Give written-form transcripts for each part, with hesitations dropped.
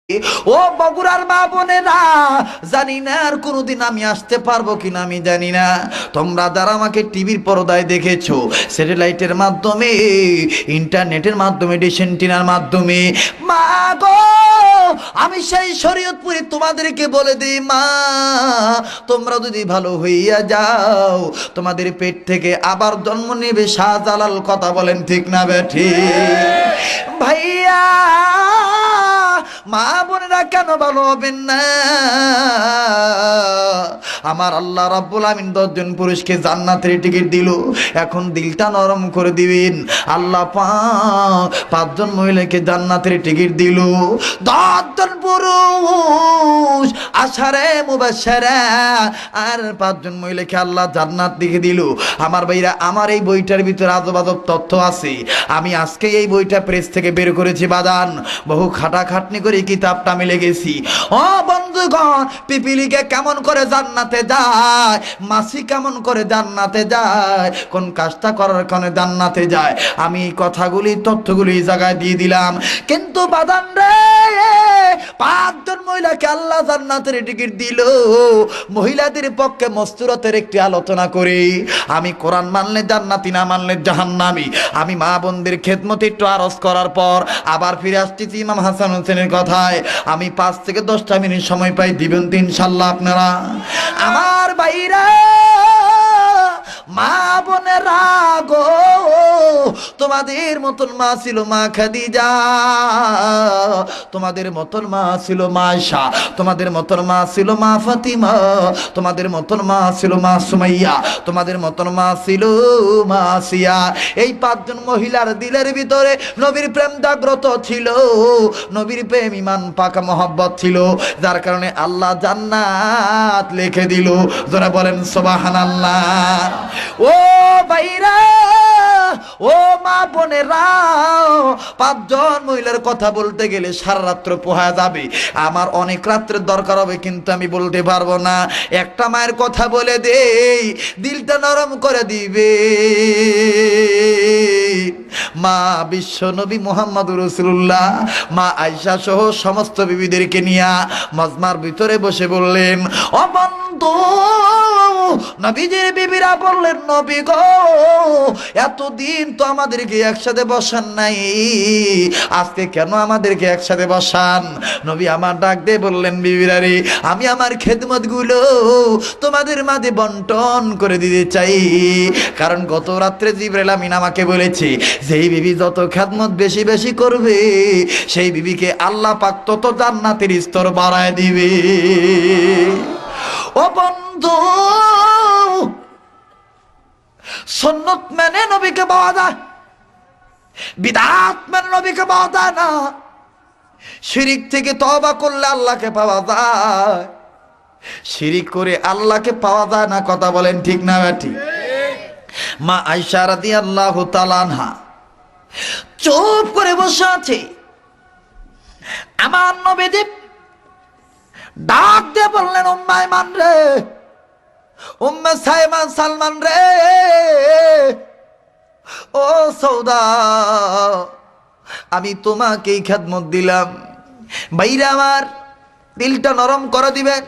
ও বগুড়ার মা বোনেরা, জানি না আর কোনোদিন আমি আসতে পারবো কিনা আমি জানি না। তোমরা যারা আমাকে টিভির পর্দায় দেখেছো, স্যাটেলাইটের মাধ্যমে, ইন্টারনেটের মাধ্যমে, ডিশ অ্যান্টেনার মাধ্যমে, মা গো আমি সেই শরীয়তপুরে তোমাদেরকে বলে দিই, মা তোমরা যদি ভালো হইয়া যাও তোমাদের পেট থেকে আবার জন্ম নেবে শাহজালাল। কথা বলেন ঠিক না বেঠি? ভাইয়া মা বোনেরা কেন ভালো হবেন না? আমার আল্লাহ রাব্বুল আমিন 10 জন পুরুষকে জান্নাতের টিকিট দিল। এখন দিলটা নরম করে দিবেন। আল্লাহ পাক 5 জন মহিলাকে জান্নাতের টিকিট দিল। 10 জন পুরুষ আশারে মুবাশশারা, আর 5 জন মহিলাকে আল্লাহ জান্নাত দিকে দিল। আমার ভাইরা, আমার এই বইটার ভিতরে আজব আজব তথ্য আছে। আমি আজকে এই বইটা প্রেস থেকে বের করেছি বাদান, বহু খাটাখাটনি করে কিতাবটা আমি লেগেছি। ও বন্ধুগণ, পিপিলিকে কেমন করে জান্নাতে যায়, মাছি কেমন করে জান্নাতে যায়, কোন কাজটা করার কারণে জান্নাতে যায়, আমি কথাগুলি তথ্যগুলি এই জায়গায় দিয়ে দিলাম। কিন্তু বাদান রে, 5 জন মহিলাকে আল্লাহ জান্নাতের টিকিট দিল। মহিলাদের পক্ষে মস্তুরতের একটি আলোচনা করি। আমি কোরআন মানলে জান্নাতি, না মানলে জাহান্নামী। আমি মা বোনদের খেদমতে একটু আরজ করার পর আবার ফিরে আসতেছি ইমাম হাসান হোসেনের কথায়। আমি 5 থেকে 10টা মিনিট সময় পাই, দিবেন তো ইনশাল্লাহ আপনারা? আমার ভাইরা, মা বোনেরা গো, তোমাদের মতন মা ছিল মা খাদিজা, তোমাদের মতন মা ছিল মা আয়েশা, তোমাদের মতন মা ছিল মা ফাতিমা, তোমাদের মতন মা ছিল মা সুমাইয়া, তোমাদের মতন মা ছিল মা আসিয়া। এই 5 জন মহিলার দিলের ভিতরে নবীর প্রেম জাগ্রত ছিল, নবীর প্রেম ইমান পাকা মহব্বত ছিল, যার কারণে আল্লাহ জান্নাত লিখে দিল। যারা বলেন সুবহানাল্লাহ। ও ভাইরা, ও মা বোনেরা, 5 জন মহিলার কথা বলতে গেলে সারা রাত্র পোহা যাবে। আমার অনেক রাত্রের দরকার হবে, কিন্তু আমি বলতে পারবো না। একটা মায়ের কথা বলে দেই, দিলটা নরম করে দিবে। মা বিশ্ব নবী মুহাম্মদুর রাসূলুল্লাহ, মা আয়েশা সহ সমস্ত বিবিদেরকে নিয়ে মজমার ভিতরে বসে বললেন, ও বন্ধু, নবীজির বিবিরা বললেন, নবী গো, এতদিন তো আমাদেরকে একসাথে বসান নাই, আজকে কেন আমাদেরকে একসাথে বসান? নবী আমার ডাক দিয়ে বললেন, বিবিরা রে, আমি আমার খেদমত গুলো তোমাদের মাঝে বন্টন করে দিতে চাই। কারণ গত রাত্রে জিবরাইল আমিন আমাকে বলেছে, যেই বিবি যত খেদমত বেশি বেশি করবে, সেই বিবিকে আল্লাহ পাক তত জান্নাতের স্তর বাড়ায় দিবে। ও বন্ধু, সুন্নত মেনে নবীকে পাওয়া যায়, বিদআত মেনে নবীকে পাওয়া যায় না। শিরিক থেকে তওবা করলে আল্লাহকে পাওয়া যায়, শিরিক করে আল্লাহকে পাওয়া যায় না। কথা বলেন ঠিক না বেঠি? মা আয়েশা রাদিয়াল্লাহু তাআলা আনহা চুপ করে বসে আছে। আমার নবীজি ডাক দিয়ে বললেন, উম্মে আয়মান রে, উম্মে সাইমা সালমান রে, ও সৌদা, আমি তোমাকেই খেদমত দিলাম। ভাইরা আমার, দিলটা নরম করে দিবেন।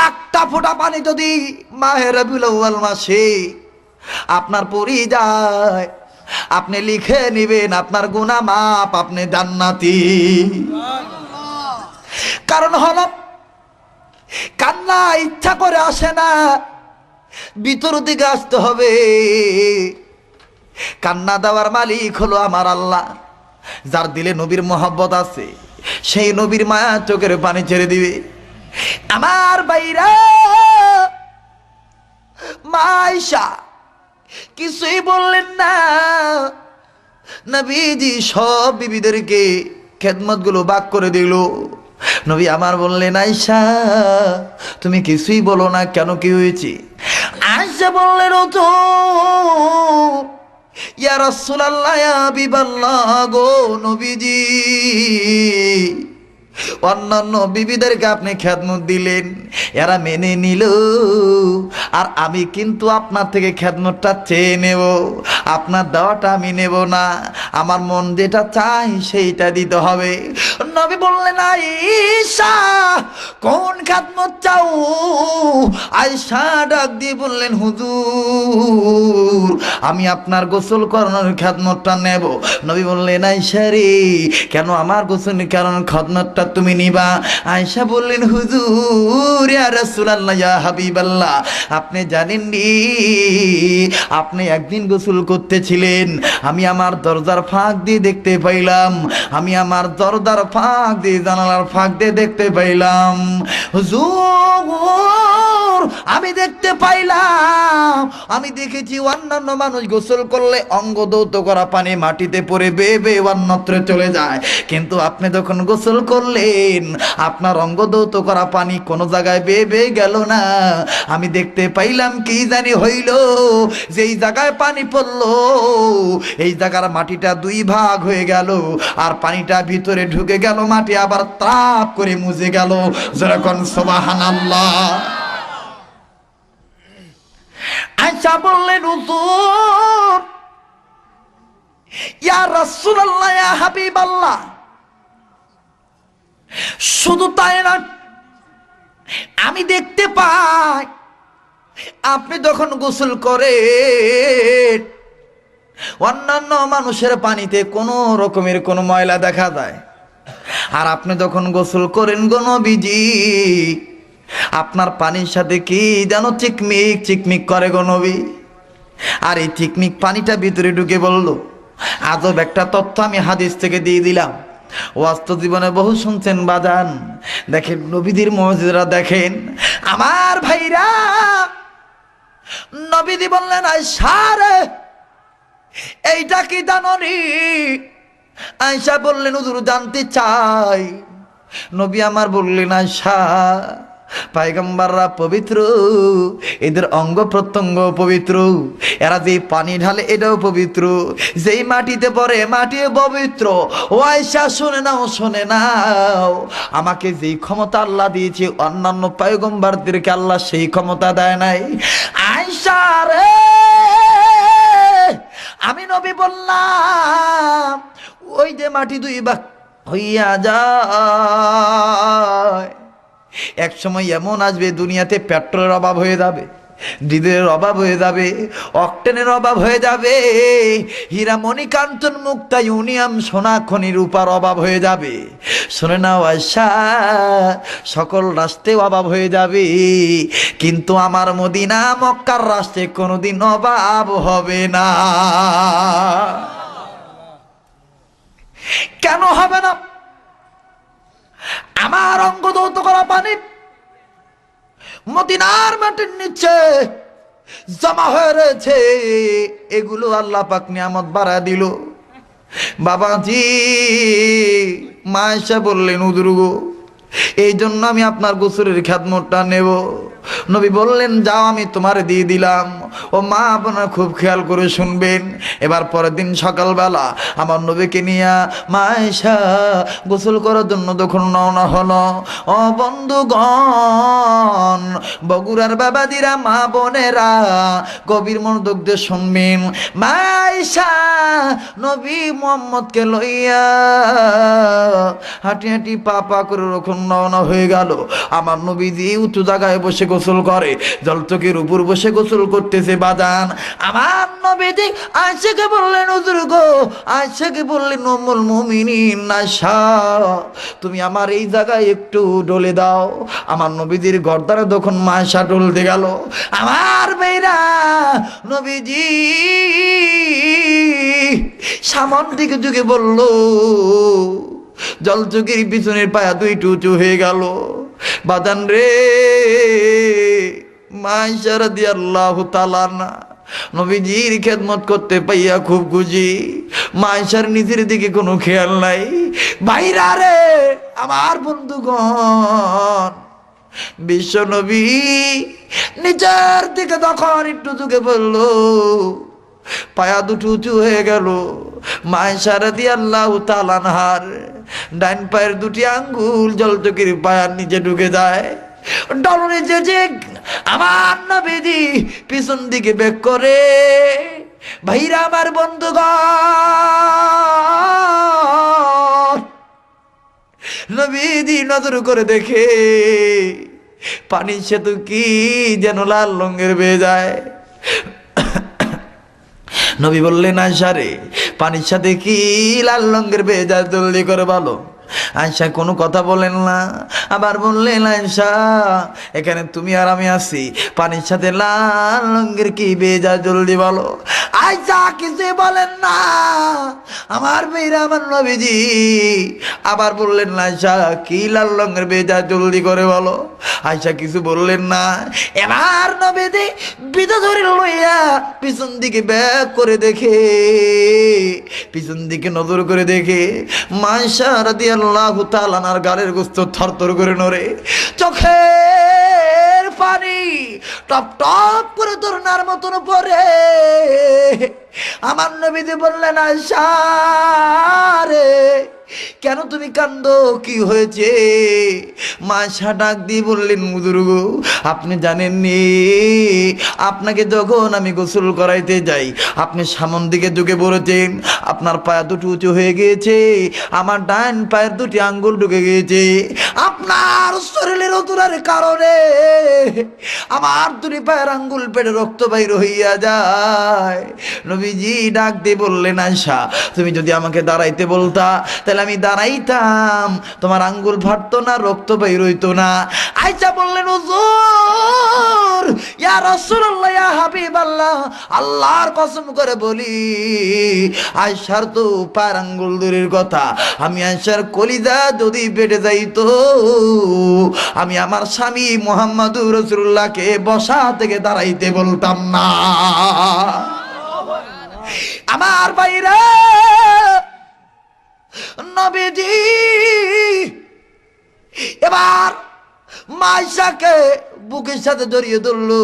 একটা ফোঁটা পানি যদি মাহে রবিউল আউয়াল মাসে আপনার পড়ে যায়, আপনি লিখে নেবেন আপনার গুনাহ মাপ, আপনি জান্নাতি। কারণ হলো, কান্না ইচ্ছা করে আসে না, ভিতর দিকে আসতে হবে। কান্না দেওয়ার মালিক হলো আমার আল্লাহ। যার দিলে নবীর মহব্বত আছে, সেই নবীর মায়া চোখের পানি ছেড়ে দিবে। আমার ভাইরা, মা আয়েশা কিছুই বললেন না। নবীজি সব বিবিদেরকে খেদমত গুলো ভাগ করে দিল। নবী আমার বললেন, আয়েশা তুমি কিছুই বলো না কেন, কি হয়েছে? আয়েশা বললেন, ও তো ইয়া রাসূলুল্লাহ, ইয়া হাবিবাল্লাহ গো নবীজি, অন্যান্য বিবিদেরকে আপনি খেদমত দিলেন, এরা মেনে নিল, আর আমি কিন্তু আপনার থেকে খেদমতটা চেয়ে নেব, আপনার দেওয়াটা আমি নেব না, আমার মন যেটা চাই সেইটা দিতে হবে। নবী বললেন, কোন খেদমত চাও? আয়েশা ডাক দিয়ে বললেন, হুজুর আমি আপনার গোসল করানোর খেদমতটা নেব। নবী বললেন, আয়েশা রে, কেন আমার গোসল করানোর খেদমতটা তুমি নিবা? আয়েশা বললেন, হুজুর ইয়া রাসূলুল্লাহ ইয়া হাবিবাল্লাহ, আপনি জানেন নি আপনি একদিন গোসল করতেছিলেন, আমি আমার দরজার ফাঁক দিয়ে দেখতে পাইলাম, আমি আমার দরজার ফাঁক দিয়ে জানালার ফাঁক দিয়ে দেখতে পাইলাম হুজুর, আমি দেখতে পাইলাম, আমি দেখেছি অন্যান্য মানুষ গোসল করলে অঙ্গ দৌত করা পানি মাটিতে পড়ে বেয়ে বেয়ে অন্যত্র চলে যায়, কিন্তু আপনি যখন গোসল করলেন আপনার অঙ্গ দৌত করা পানি কোনো জায়গায় বেয়ে বেয়ে গেল না। আমি দেখতে পাইলাম কি জানি হইল, যেই জায়গায় পানি পড়লো এই জায়গার মাটিটা দুই ভাগ হয়ে গেল, আর পানিটা ভিতরে ঢুকে গেল, মাটি আবার তাপ করে মুছে গেল। যেরকম সুবহানাল্লাহ। আয়েশা বললেন, হুজুর ইয়া রাসূলুল্লাহ ইয়া হাবিবাল্লাহ, শুধু তাই না, আমি দেখতে পাই আপনি যখন গোসল করেন অন্যান্য মানুষের পানিতে কোনো রকমের কোনো ময়লা দেখা যায়, আর আপনি যখন গোসল করেন গো নবীজি আপনার পানির সাথে কি যেন চিকমিক চিকমিক করে গো নবী। আর এই চিকমিক পানিটা ভিতরে ঢুকে বলল। আজব একটা তথ্য আমি হাদিস থেকে দিয়ে দিলাম, বাস্তব জীবনে বহু শুনছেন বাজান। দেখেন নবীদের মুজিজা দেখেন আমার ভাইরা। নবীজি বললেন, আয়েশা রে এইটা কি জানোনি? আয়েশা বললেন, হুজুর জানতে চাই। নবী আমার বললেন, আয়েশা পয়গম্বররা পবিত্র, এদের অঙ্গ প্রত্যঙ্গ পবিত্র, এরা যে পানি ঢালে এটাও পবিত্র, যেই মাটিতে পড়ে মাটিও পবিত্র। ও আয়েশা শুনে নাও, শুনে নাও, আমাকে যেই ক্ষমতা আল্লাহ দিয়েছে অন্যান্য পয়গম্বরদেরকে আল্লাহ সেই ক্ষমতা দেয় নাই। আয়েশা রে, আমি নবী বললাম ওই যে মাটি দুই ভাগ হইয়া যায়, এক সময় এমন আসবে দুনিয়াতে পেট্রোলের অভাব হয়ে যাবে, ডিজেলের অভাব হয়ে যাবে, অকটেনের অভাব হয়ে যাবে, হীরা মণিকাঞ্চন মুক্তা ইউনিয়াম সোনা খনি রূপার অভাব হয়ে যাবে। শুনে নাও আয়েশা, সকল রাষ্ট্রে অভাব হয়ে যাবে, কিন্তু আমার মদিনা মক্কার রাষ্ট্রে কোনোদিন অভাব হবে না। কেন হবে না? আমার অঙ্গ দৌত করা পানি মদিনার মাটির নিচে জমা হয়ে রয়েছে, এগুলো আল্লাহ পাক নিয়ামত বাড়া দিল। বাবাজি, মা আয়েশা বললেন, হুজুর গো এই জন্য আমি আপনার গোসলের খেদমতটা নেব। নবী বললেন, যাও আমি তোমারে দিয়ে দিলাম। ও মা, আপনারা খুব খেয়াল করে শুনবেন। এবার পরের দিন সকালবেলা আমার নবীকে নিয়ে মা আয়েশা গোসল করার জন্য যখন রওনা হলো, ও বন্ধুগণ, বগুড়ার বাবাদিরা, মা বোনেরা, গভীর মনোযোগ দিয়ে শুনবেন। মা আয়েশা নবী মুহাম্মদকে লইয়া হাঁটি হাঁটি পা পা করে রকম রওনা হয়ে গেল। আমার নবীজি উঁচু জায়গায় বসে গোসল করে, জলচকের উপর বসে গোসল করতেছে বাজান। আমার নবীজি আয়েশাকে বললেন, হুজুর গো, আয়েশাকে বললেন, উম্মুল মুমিনিন আয়েশা, তুমি আমার এই জায়গায় একটু ডলে দাও। আমার নবীজির গর্দানে যখন মা আয়েশা ডলতে গেল, আমার মেয়েরা নবীজি সামন দিকে যুগে বলল, জলচকের পিছনের পায়া দুইটু উঁচু হয়ে গেল। বাজান রে, মা আয়েশা রাদিয়াল্লাহু তাআলা না নবীজির খেদমত করতে পাইয়া খুব খুশি। মা আয়েশার নিজের দিকে কোনো খেয়াল নাই। ভাইরা রে, আমার বন্ধুগণ, বিশ্ব নবী নিজের দিকে তখন একটু যুগে বললো, পায়া দুটো উঁচু হয়ে গেল। মা আয়েশা রাদিয়াল্লাহু তাআলা আনহার ডাইন পায়ের দুটি আঙ্গুল জলচকের পায়ার নিচে ঢুকে যায়। ডলনে যে আমার নবীজি পিছন দিকে বেক করে। ভাইরা আমার বন্ধুগণ, নবীজি নজর করে দেখে পানির সাথে কি যেন লাল রঙের বেয়ে যায়। নবী বললেন আয়েশা রে, পানির সাথে কি লাল রঙের বেয়ে যায়, জলদি করে বলো। আয়েশা কোনো কথা বলেন না, আবার বললেন আয়েশা এখানে তুমি আর আমি আছি, পানির সাথে লাল রঙের কি বেয়ে যায় জলদি বলো। আয়েশা কিছুই বলেন না। আমার মেয়েরা, আমার নবীজি আবার বললেন আয়েশা কি লাল রঙের বেয়ে যায় জলদি করে বলো। আয়েশা কিছু বললেন না। এবার নবীজি বিদা ধরে লইয়া পিছন দিকে ব্যাক করে দেখে, পিছন দিকে নজর করে দেখে মায়েশা রাদিয়াল্লাহু তাআলা আনহার গালের গোস্ত থরথর করে নড়ে, চোখের পানি টপ টপ করে ঝরনার মতন পড়ে। আমার নবীজি বললেন আয়েশা রে, কেন তুমি কান্দো, কি হয়েছে? মায়েশা ডাক দিয়ে বললেন হুজুর গো, আপনি জানেননি আপনাকে যখন আমি গোসল করাইতে যাই আপনি সামন দিকে ঢুকে পড়েছেন, আপনার পায়া দুটো উঁচু হয়ে গিয়েছে, আমার ডান পায়ের দুটি আঙ্গুল ঢুকে গিয়েছে, আপনার শরীরের ওতরার কারণে আমার দুটি পায়ের আঙ্গুল পেটে রক্ত বাইর হইয়া যায়। নবীজি ডাক দিয়ে বললেন আয়েশা তুমি যদি আমাকে দাঁড়াইতে বলতা তাহলে আমি দাঁড়াইতাম, তোমার আঙ্গুল ফাটতো না, রক্ত বাইর হইতো না। আয়েশা বললেন হুজুর ইয়া রাসূলুল্লাহ ইয়া হাবিবাল্লাহ, আল্লাহর কসম করে বলি আয়েশার তো পায়ের আঙ্গুল দূরের কথা, আমি আয়েশার কলিজা যদি পেটে যাইতো আমি আমার স্বামী মুহাম্মদুর রাসূলুল্লাহকে বসা থেকে দাঁড়াইতে বলতাম না। আমার ভাইরা, নবীজি এবার মায়েশাকে বুকের সাথে জড়িয়ে ধরলো,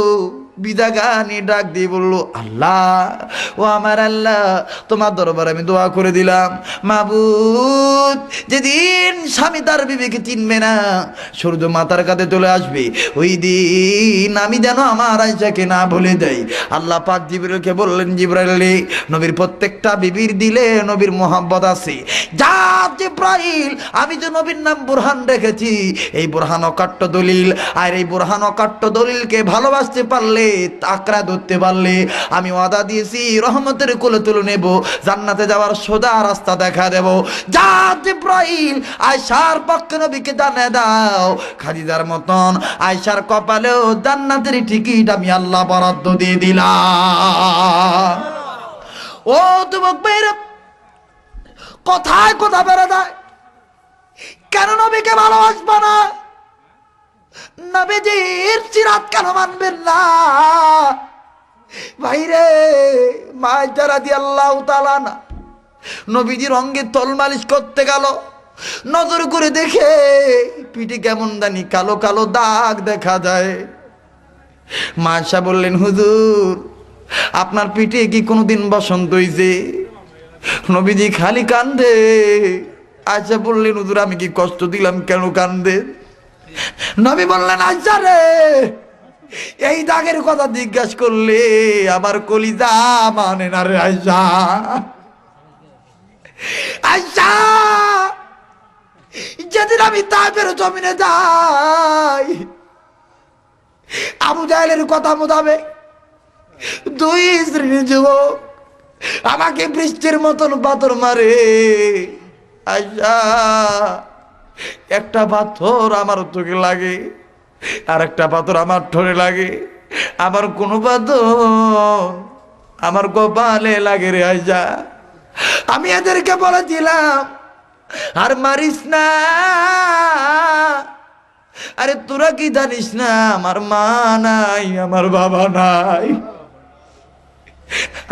বিদা গানি ডাক দিয়ে বললো আল্লাহ, ও আমার আল্লাহ তোমার দরবারে আমি দোয়া করে দিলাম, মাবুদ যেদিন স্বামী তার বিবিকে চিনবে না, সূর্য মাথার কাছে চলে আসবে, ওই দিন আমি যেন আমার আয়েশাকে না ভুলে যাই। আল্লাহ পাক জিবরাইলকে বললেন জিবরাইল নবীর প্রত্যেকটা বিবির দিলে নবীর মোহাব্বত আছে, যা জিবরাইল আমি যে নবীর নাম বুরহান রেখেছি, এই বুরহান অকাট্য দলিল, আর এই বুরহান অকাট্য দলিলকে ভালোবাসতে পারলে, তাকড়া ধরতে পারলে আমি ওয়াদা দিয়েছি রহমতের কোলে তুলে নেব, জান্নাতে যাওয়ার সোজা রাস্তা দেখা দেব। যা জিবরাইল আয়েশার পক্ষে নবীকে জানিয়ে দাও, খাদিজার মতন আয়েশার কপালেও জান্নাতের টিকিট আমি আল্লাহ বরাদ্দ দিয়ে দিলাম। ও যুবক ভাইরা, কথায় কথা বেড়ে যায়, কেন নবীকে ভালোবাসবা না? নবীজির সিরাত কেন মানবেন না? ভাইরে, মায়েশা রাদিয়াল্লাহু তাআলা না নবীজির অঙ্গে তল মালিশ করতে গেল, নজর করে দেখে পিঠে কেমন জানি কালো কালো দাগ দেখা যায়। মায়েশা বললেন হুজুর আপনার পিঠে কি কোনোদিন বসন্ত হইছে? নবীজি খালি কান্দে। আয়েশা বললেন হুজুর আমি কি কষ্ট দিলাম, কেন কান্দে? নবী বললেন আয়েশা রে, এই দাগের কথা জিজ্ঞাসা করলে আমার কলিজা মানে না রে আয়েশা। আয়েশা যেদিন আমি তায়েফের জমিনে যাই, আবু জাহেলের কথা মোতাবেক দুই শ্রেণীর যুবক আমাকে বৃষ্টির মতন পাথর মারে। আয়েশা একটা পাথর আমার চোখে লাগে, আর একটা পাথর আমার ঠোঁটে লাগে, আমার কোনো পাথর আমার কপালে লাগে রে আয়েশা। আমি এদেরকে বলেছিলাম আর মারিস না, আরে তোরা কি জানিস না আমার মা নাই, আমার বাবা নাই।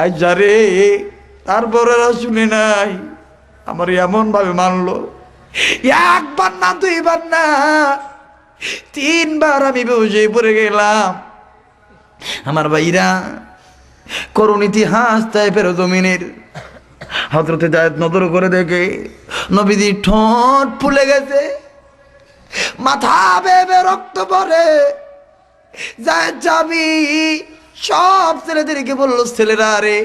আয়েশা রে, তারপরে শুনে নাই, আমার এমন ভাবে মানলো, একবার না দুইবার না তিনবার আমি বসে পড়ে গেলাম। আমার ভাইরা, করুণ ইতিহাস তায়েফের জমিনের। হযরতে যায়েদ নজর করে দেখে নবীজি ঠোঁট ফুলে গেছে, মাথা বেয়ে রক্ত পড়ে। যায়েদ যাবি সব ছেলেদেরকে বললো, ছেলেরা রে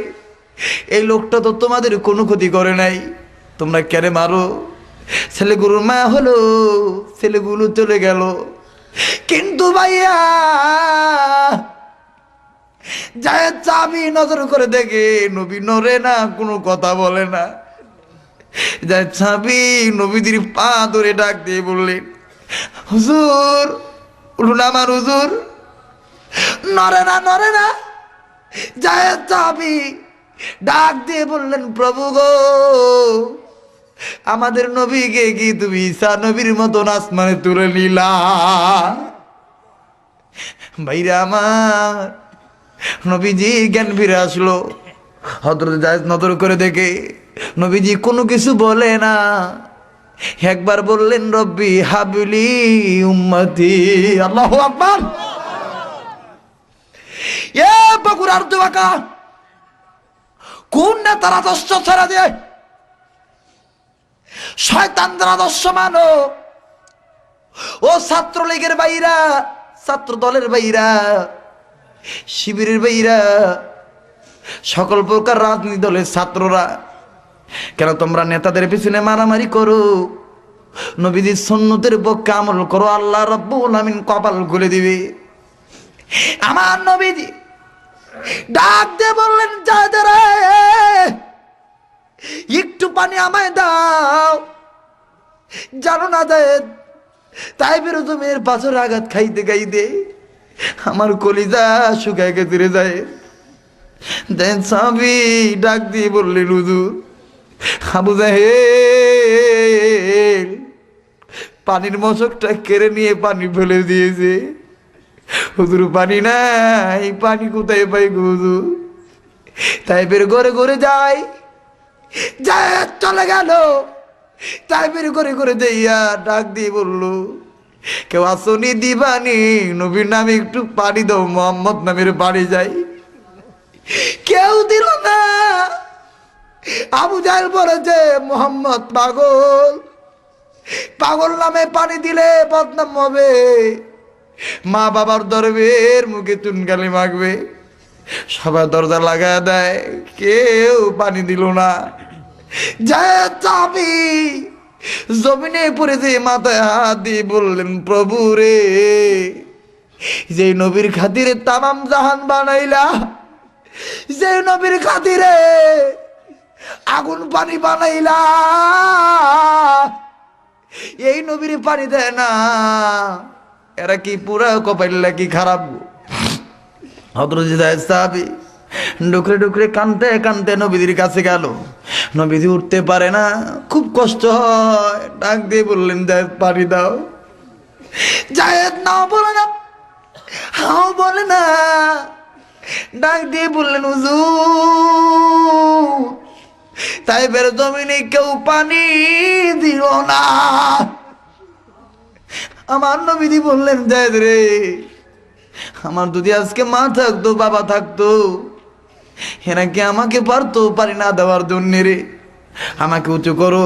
এই লোকটা তো তোমাদের কোনো ক্ষতি করে নাই, তোমরা কেন মারো? ছেলেগুলোর মা হলো, ছেলেগুলো চলে গেল। কিন্তু ভাইয়া যায় চাবি নজর করে দেখে নবী নড়ে না, কোনো কথা বলে না। যায় চাবি নবীদের পা ধরে ডাক দিয়ে বললেন, হুজুর উঠুন আমার হুজুর। নড়ে না, নড়ে না। যায় চাবি ডাক দিয়ে বললেন, প্রভু গো, আমাদের নবীকে কি তুমি ঈসা নবীর মতন আসমানে তুলে নিলা? ভাইরা আমার, নবীজি জ্ঞান ফিরে আসলো। হযরত জায়েদ নজর করে দেখে নবীজি কোনো কিছু বলে না। একবার বললেন, রব্বি হাবলি উম্মতি। আল্লাহু আকবার। এ বগুড়ার যুবকা, কোন নেতারা আদর্শ ছেড়ে দেয়, শয়তানদের আদর্শ মানো। ও ছাত্রলীগের বাইরা, ছাত্র দলের বাইরা, শিবিরের বাইরা, সকল প্রকার রাজনীতি দলের ছাত্ররা, কেন তোমরা নেতাদের পিছনে মারামারি করো? নবীজির সুন্নতের পক্ষে আমল করো, আল্লাহ রাব্বুল আমিন কপাল খুলে দিবে। আমার নবীজি ডাক দিয়ে বললেন, যাদেরা একটু পানি আমায় দাও। জানো না জায়েদ, তাই বেরো তুমি পাথর আঘাত খাইতে খাইতে আমার কলিজা শুকায় গেছে রে জায়েদ। দেন সাহাবী ডাক দিয়ে বললেন, হুজুর, আবু জাহেল পানির মশকটা কেড়ে নিয়ে পানি ফেলে দিয়েছে। হুজুর পানি নাই, পানি কোথায় পাই গো হুজুর? তাই বের ঘরে ঘরে যাই, জায়েদ চলে গেল। তাই বের ঘরে ঘরে যাইয়া ডাক দিয়ে বললো, কেউ আসনি দিবানি, নবীর নামে একটু পানি দাও, মোহাম্মদ নামের বাড়ি যাই। কেউ দিল না। আবু জাহেল বলেছে, মোহাম্মদ পাগল, পাগল নামে পানি দিলে বদনাম হবে, মা বাবার দরবের মুখে চুনকালি মাখবে। সবাই দরজা লাগায় দেয়, কেউ পানি দিল না। যায় চাবি জমিনে পড়েছে, মাথায় হাত দিয়ে বললেন, প্রভু রে, যে নবীর খাতিরে তামাম জাহান বানাইলা, যে নবীর খাতিরে আগুন পানি বানাইলা, এই নবীর পানি দেয় না, এরা কি পুরা কপাইলা কি খারাপ? হযরত জায়েদ সাহাবী ডুকরে ডুকরে কানতে কানতে নবীদের কাছে গেল। নবীজি উঠতে পারে না, খুব কষ্ট হয়। ডাক দিয়ে বললেন, জায়েদ পানি দাও। জায়েদ নাও বলে না, হাও বলে না। ডাক দিয়ে বললেন, হুজুর, তাই বের জমিনে কেউ পানি দিল না। আমার নবীজি বললেন, জায়েদ রে, আমার যদি আজকে মা থাকতো, বাবা থাকতো, এরা কি আমাকে পারতো পারি না দেওয়ার জন্য রে? আমাকে উঁচু করো।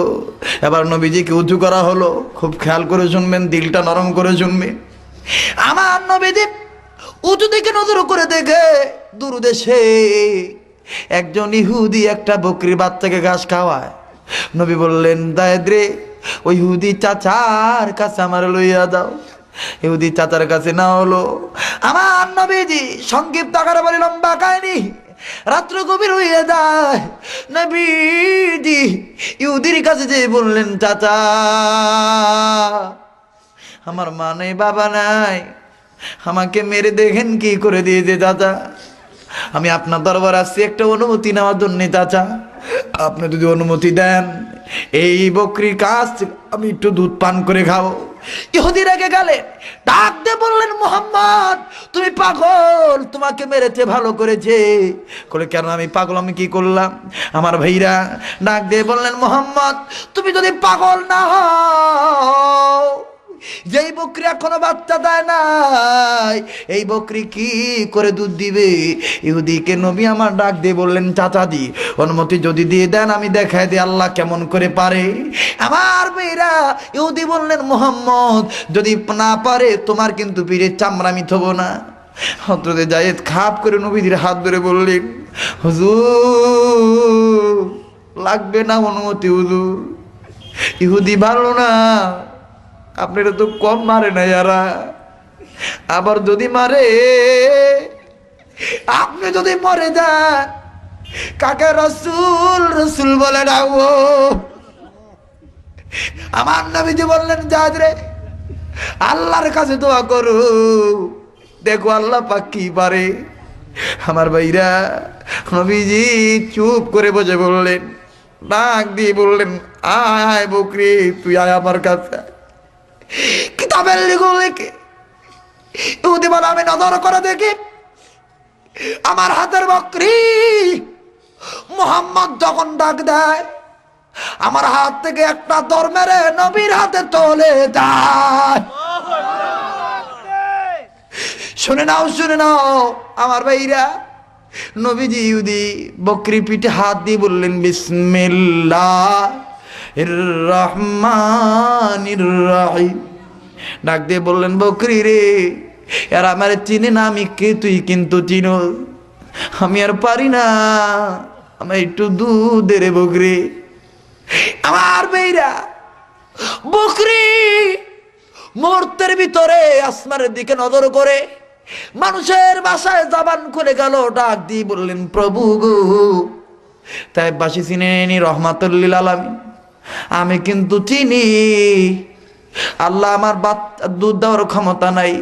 এবার নবীজিকে উঁচু করা হলো। খুব খেয়াল করে শুনবেন, দিলটা নরম করে শুনবেন। আমার নবীজি উঁচু দিকে নজর করে দেখে দূর দেশে একজন ইহুদি একটা বকরির বাচ্চাকে ঘাস খাওয়ায়। নবী বললেন, জায়েদ রে, ওই ইহুদি চাচার কাছে আমার লইয়া দাও। ইহুদি চাচার কাছে না হলো। আমার নবীজি সংক্ষিপ্ত আকারে বলে, লম্বা কাহিনী, রাত্র গভীর হইয়া যায়। নবীজি ইহুদির কাছে যে বললেন, চাচা, আমার মা নেই, বাবা নাই, আমাকে মেরে দেখেন কি করে দিয়েছে চাচা। আমি আপনার দরবার আসছি একটা অনুমতি নেওয়ার জন্য চাচা। আপনি যদি অনুমতি দেন, এই বকরির কাছ আমি একটু দুধ পান করে খাবো। ইহুদি রেগে গেলেন, ডাক দিয়ে বললেন, মুহাম্মদ, তুমি পাগল, তোমাকে মেরেছে ভালো করেছে। বলে, কেন আমি পাগল, আমি কি করলাম? আমার ভাইরা ডাক দিয়ে বললেন, মুহাম্মদ, তুমি যদি পাগল না হও, যেই বকরি এখনো বাচ্চা দেয় নাই, এই বকরি কি করে দুধ দিবে? ইহুদিকে নবী আমার ডাক দিয়ে বললেন, চাচাজি, অনুমতি যদি দিয়ে দেন আমি দেখাই দিই আল্লাহ কেমন করে পারে। আমার মেয়েরা ইহুদি বললেন, মুহাম্মদ, যদি না পারে তোমার কিন্তু পীরের চামড়া আমি থবো না। হযরত জায়েদ খাপ করে নবীজির হাত ধরে বললেন, হুজুর, লাগবে না অনুমতি হুজুর, ইহুদি ভালো না, আপনারা তো কম মারে না যারা, আবার যদি মারে আপনি যদি মরে যান কাকে রসুল রসুল বলে ডাকবো? আমার নবীজি বললেন জাদ রে আল্লাহর কাছে দোয়া করো, দেখো আল্লাহ পাক কি পারে। আমার ভাইরা, নবীজি চুপ করে বসে বললেন, ডাক দিয়ে বললেন, আয় বকরি তুই আয় আমার কাছে। কিতাবের লিখে ইহুদি বলে আমি নজর করে দেখি আমার হাতের বকরি মুহাম্মদ যখন ডাক দেয় আমার হাত থেকে একটা দর মেরে নবীর হাতে চলে যায়। শুনে নাও আমার ভাইরা, নবীজি ইহুদি বকরি পিঠে হাত দিয়ে বললেন বিসমিল্লাহির রহমানির রহিম। ডাক দিয়ে বললেন, বকরি রে এরা আমার চিনে না, আমি কে তুই কিন্তু চিনো, আমি আর পারি না, আমার একটু দুধ দে রে বকরি। আমার মেয়েরা, বকরি মুহূর্তের ভিতরে আসমানের দিকে নজর করে মানুষের বাসায় জবান খুলে গেল, ডাক দিয়ে বললেন, প্রভু গো, তাই বাসি চিনেনি রহমাতুল লিল আলামিন, আমি কিন্তু চিনি আল্লাহ, আমার দুধ দেওয়ার ক্ষমতা নাই,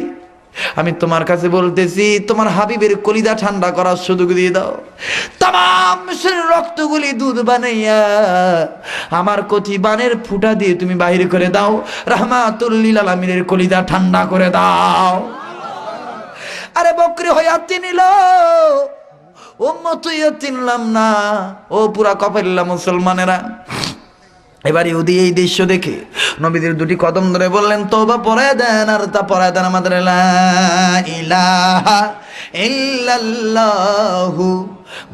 আমি তোমার কাছে বলতেছি তোমার হাবিবের কলিজা ঠান্ডা করার সুযোগ দিয়ে দাও, তাম রক্তগুলি দুধ বানাইয়া আমার কচি বানের ফুটা দিয়ে তুমি বাহির করে দাও, রহমাতুল লিল আলামিনের কলিজা ঠান্ডা করে দাও। আরে বকরি হইয়া চিনিল, উম্মত হইয়া চিনলাম না, ও পুরা কপাইল্লা মুসলমানেরা। এবার ইহুদি এই দৃশ্য দেখে নবীদের দুটি কদম ধরে বললেন, তওবা পড়ায় দেন, আর তা পড়ায় দেন আমাদের লা ইলাহা ইল্লাল্লাহু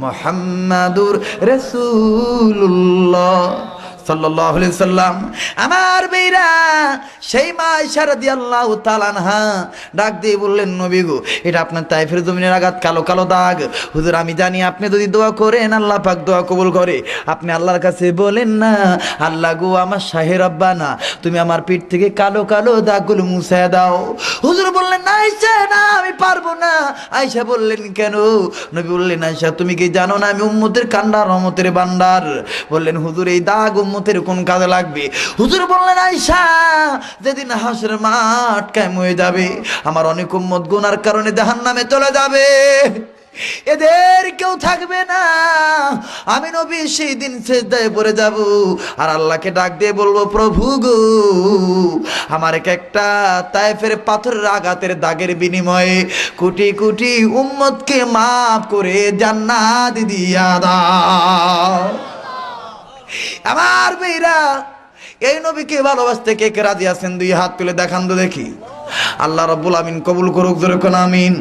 মুহাম্মাদুর রাসূলুল্লাহ সাল্লাল্লাহু আলাইহি সাল্লাম। আমার বেইরা সেই মা আয়েশা রাদিয়াল্লাহু তাআলা আনহা ডাক দিয়ে বললেন, নবী গো, এটা আপনার তায়েফের জমিনের আঘাত, কালো কালো দাগ। হুজুর আমি জানি আপনি যদি দোয়া করেন আল্লাহ পাক দোয়া কবুল করে, আপনি আল্লাহর কাছে বলেন না, আল্লাহ গো আমার শাহে রব্বানা তুমি আমার পিঠ থেকে কালো কালো দাগগুলো মুছে দাও। হুজুর বললেন, না আয়েশা না, আমি পারবো না। আয়েশা বললেন, কেন? নবী বললেন, আয়েশা তুমি কি জানো না আমি উম্মতের কান্ডার রহমতের ভান্ডার? বললেন, হুজুর এই দাগ উম্মতের কোন কাজে লাগবে? হুজুর বললেন, আয়েশা যেদিন হাসরের মাঠ কায়েম হয়ে যাবে আমার অনেক উম্মত গুনার কারণে জাহান্নামে চলে যাবে, এদের কেউ থাকবে না, আমি নবী সেই দিন সিজদায় পড়ে যাব আর আল্লাহকে ডাক দিয়ে বলবো, প্রভু গো আমার একটা তায়েফের পাথরের আঘাতের দাগের বিনিময়ে কোটি কোটি উম্মতকে মাফ করে জান্নাত দিয়া দাও। আমার মেয়েরা, এই নবীকে ভালোবাসতে কে কে রাজি আছেন? দুই হাত তুলে দেখান তো দেখি। আল্লাহ রাব্বুল আমিন কবুল করুক, জোরে কোন আমিন।